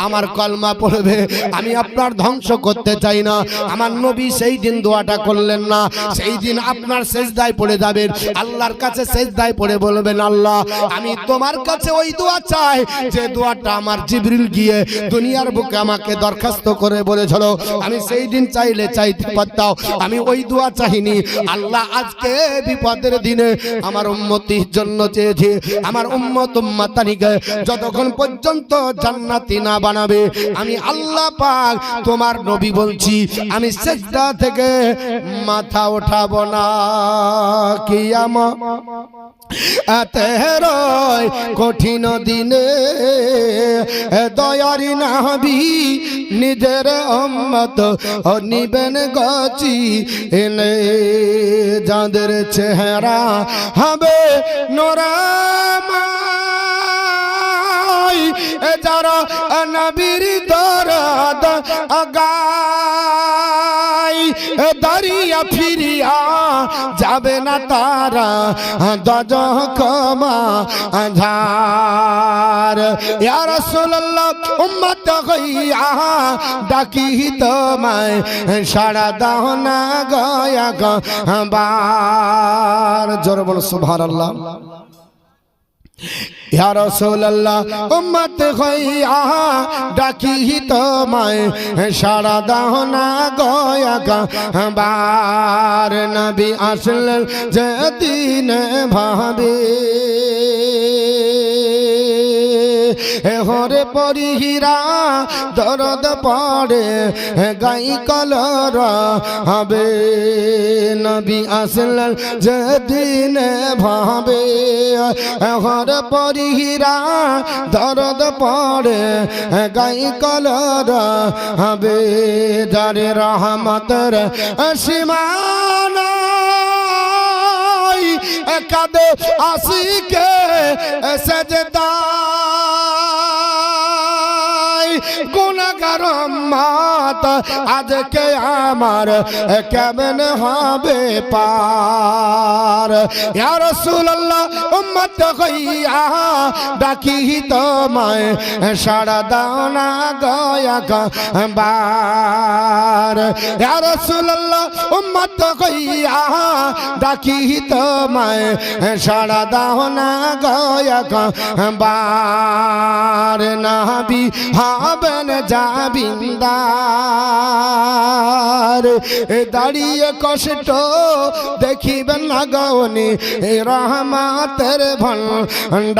আমার কলমা পড়বে, আমি আপনার ধ্বংস করতে চাই না। আমার নবী সেই দিন দোয়াটা করলেন না, সেই দিন আপনার সেজদায় পড়ে যাবেন, আল্লাহর কাছে সেজদায় পড়ে বলবেন, আল্লাহ আমি তোমার কাছে ওই দোয়া চাই যে দোয়াটা আমার জিবরিল গিয়ে দুনিয়ার বুকে আমাকে দরখাস্ত করে বলেছিল, আমি সেই দিন চাইলে চাইতে পারতাম, আমি ওই দোয়া চাইনি। আল্লাহ আজকে বিপদের দিনে আমার উম্মতির জন্য চেয়েছি, আমার উম্মত উম্মাতানিকে যতক্ষণ পর্যন্ত জান্নাতি না বানাবে, আমি আল্লাহ পাক তোমার নবী বলছি, আমি সিজদা থেকে মাথা উঠাবো না। কিয়ামত তেরোই কঠিন দিনে দয়ারি নবী নিজের উম্মত নিবেন গছি এনে, যাদের চেহারা হবে নোরামাই, যারা নবীর দরদ আগাই, দাঁড়িয়া ফিরিয়া যাবে না তারা দজকমা ঝার। ইয়া রাসূলুল্লাহ উম্মত হইয়া ডাকি তোমায়, সাড়া দাও না গয়া বার। জোরে বলো সুবহানাল্লাহ। ইয়া রাসূলুল্লাহ উম্মত হইয়া ডাকি তোমায়, সাড়া দাও না গয়া বার। নবী আসলেন যেদিন ভাবে হরে পরিহীরা দরদ পড়ে গাই কলর হবে, নবী আসলেন যেদিন ভাবে হরে পরিহীরা দরদ পড়ে গাই কলর হবে, যারে রহমতের সীমানা কাঁদে আশিকে সেজদায়, গুনাহগার উম্মত আজকে আমার কেমন হবে পার ইয়া রাসূলুল্লাহ উম্মত হইয়া ডাকি তোমায় সাড়া দাও না গয়া বার ইয়া রাসূলুল্লাহ উম্মত হইয়া ডাকি তোমায় সাড়া দাও না গয়া বার নবী হবেন জাবিন্দার দাঁড়িয়ে কষ্ট দেখিবেন না গৌনি রহমতের ভান্ডার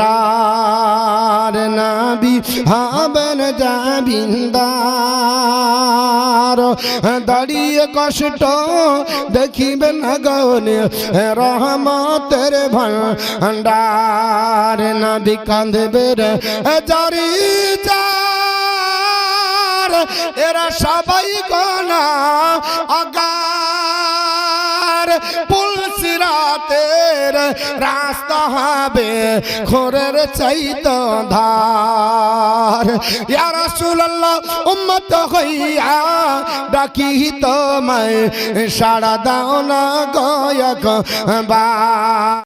নবী হবেন জাবিন্দার দাঁড়িয়ে কষ্ট দেখিবেন না গৌনি রহমতের ভান্ডার নবী কাঁদবে রে জারি যার এরা সবাই গোনা আগার পুল সিরাতের রাস্তা হবে খোরের চাইতো ধার ইয়া রাসূলুল্লাহ উম্মত হইয়া ডাকি তোমায় সাড়া দাও না গয়া বা